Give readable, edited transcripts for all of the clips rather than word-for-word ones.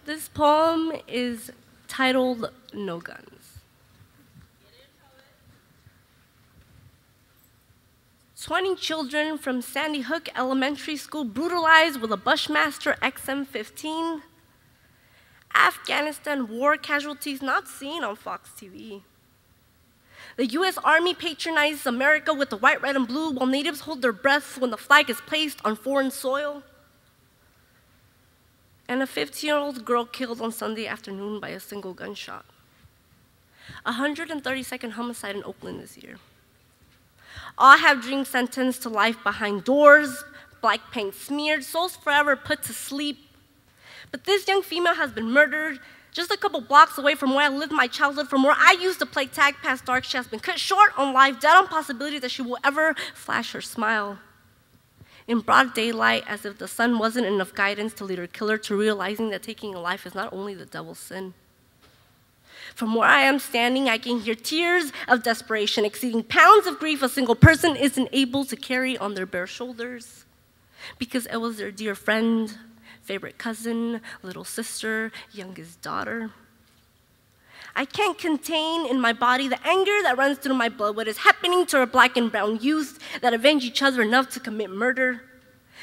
This poem is titled No Guns. 20 children from Sandy Hook Elementary School brutalized with a Bushmaster XM-15. Afghanistan war casualties not seen on Fox TV. The US Army patronizes America with the white, red, and blue while natives hold their breath when the flag is placed on foreign soil. And a 15-year-old girl killed on Sunday afternoon by a single gunshot. 132nd homicide in Oakland this year. All have dreams sentenced to life behind doors, black paint smeared, souls forever put to sleep. But this young female has been murdered just a couple blocks away from where I lived my childhood, from where I used to play tag past dark. She has been cut short on life, dead on possibility that she will ever flash her smile. In broad daylight, as if the sun wasn't enough guidance to lead her killer to realizing that taking a life is not only the devil's sin. From where I am standing, I can hear tears of desperation exceeding pounds of grief a single person isn't able to carry on their bare shoulders, because it was their dear friend, favorite cousin, little sister, youngest daughter. I can't contain in my body the anger that runs through my blood, what is happening to our black and brown youth that avenge each other enough to commit murder,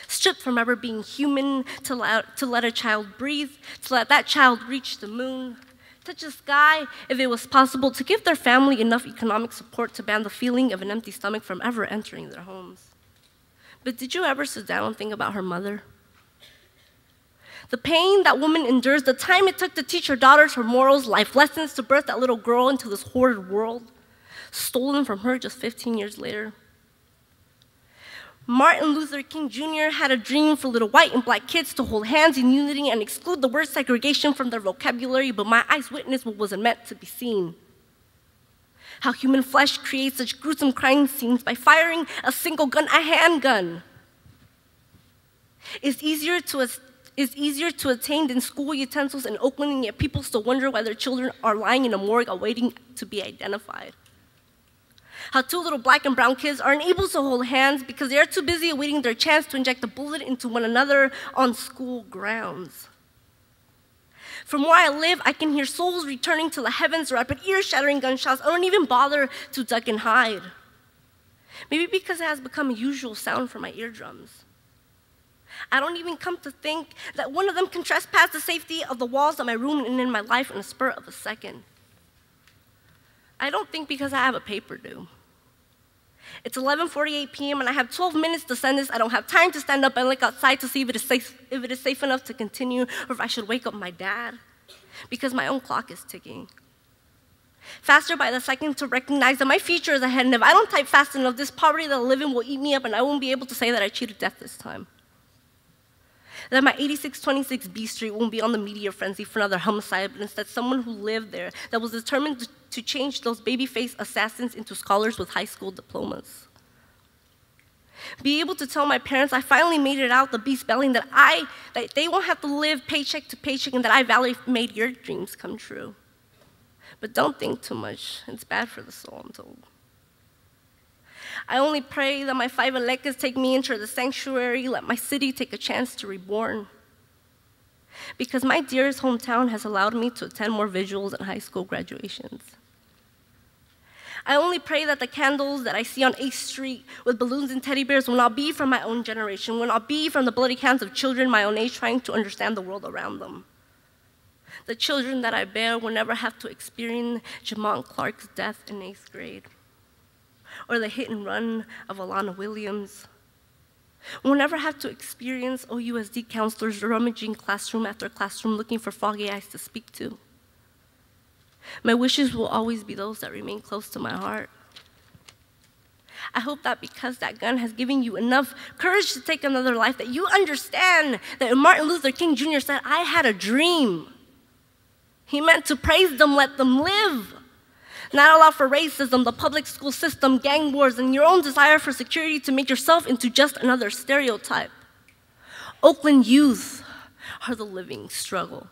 stripped from ever being human, to let a child breathe, to let that child reach the moon, touch the sky if it was possible, to give their family enough economic support to ban the feeling of an empty stomach from ever entering their homes. But did you ever sit down and think about her mother? The pain that woman endures, the time it took to teach her daughters her morals, life lessons, to birth that little girl into this horrid world, stolen from her just 15 years later. Martin Luther King Jr. had a dream for little white and black kids to hold hands in unity and exclude the word segregation from their vocabulary, but my eyes witnessed what wasn't meant to be seen. How human flesh creates such gruesome crime scenes by firing a single gun, a handgun. It's easier to attain than school utensils in Oakland, and yet people still wonder why their children are lying in a morgue awaiting to be identified. How two little black and brown kids are unable to hold hands because they are too busy awaiting their chance to inject a bullet into one another on school grounds. From where I live, I can hear souls returning to the heavens, rapid ear-shattering gunshots. I don't even bother to duck and hide. Maybe because it has become a usual sound for my eardrums. I don't even come to think that one of them can trespass the safety of the walls of my room and in my life in a spur of a second. I don't think because I have a paper due. It's 11:48 p.m. and I have 12 minutes to send this. I don't have time to stand up and look outside to see if it is safe enough to continue, or if I should wake up my dad, because my own clock is ticking. Faster by the second to recognize that my future is ahead, and if I don't type fast enough, this poverty that I live in will eat me up, and I won't be able to say that I cheated death this time. That my 8626 B Street won't be on the media frenzy for another homicide, but instead someone who lived there that was determined to change those baby-faced assassins into scholars with high school diplomas. Be able to tell my parents I finally made it out the beast belly, that they won't have to live paycheck to paycheck, and that I, Valerie, made your dreams come true. But don't think too much. It's bad for the soul, I'm told. I only pray that my 5 MLKs take me into the sanctuary, let my city take a chance to reborn. Because my dearest hometown has allowed me to attend more visuals and high school graduations. I only pray that the candles that I see on 8th Street with balloons and teddy bears will not be from my own generation, will not be from the bloody hands of children my own age trying to understand the world around them. The children that I bear will never have to experience Jamont Clark's death in 8th grade. Or the hit and run of Alana Williams. We'll never have to experience OUSD counselors rummaging classroom after classroom looking for foggy eyes to speak to. My wishes will always be those that remain close to my heart. I hope that because that gun has given you enough courage to take another life, that you understand that when Martin Luther King Jr. said, "I had a dream," he meant to praise them, let them live. Not allow for racism, the public school system, gang wars, and your own desire for security to make yourself into just another stereotype. Oakland youth are the living struggle.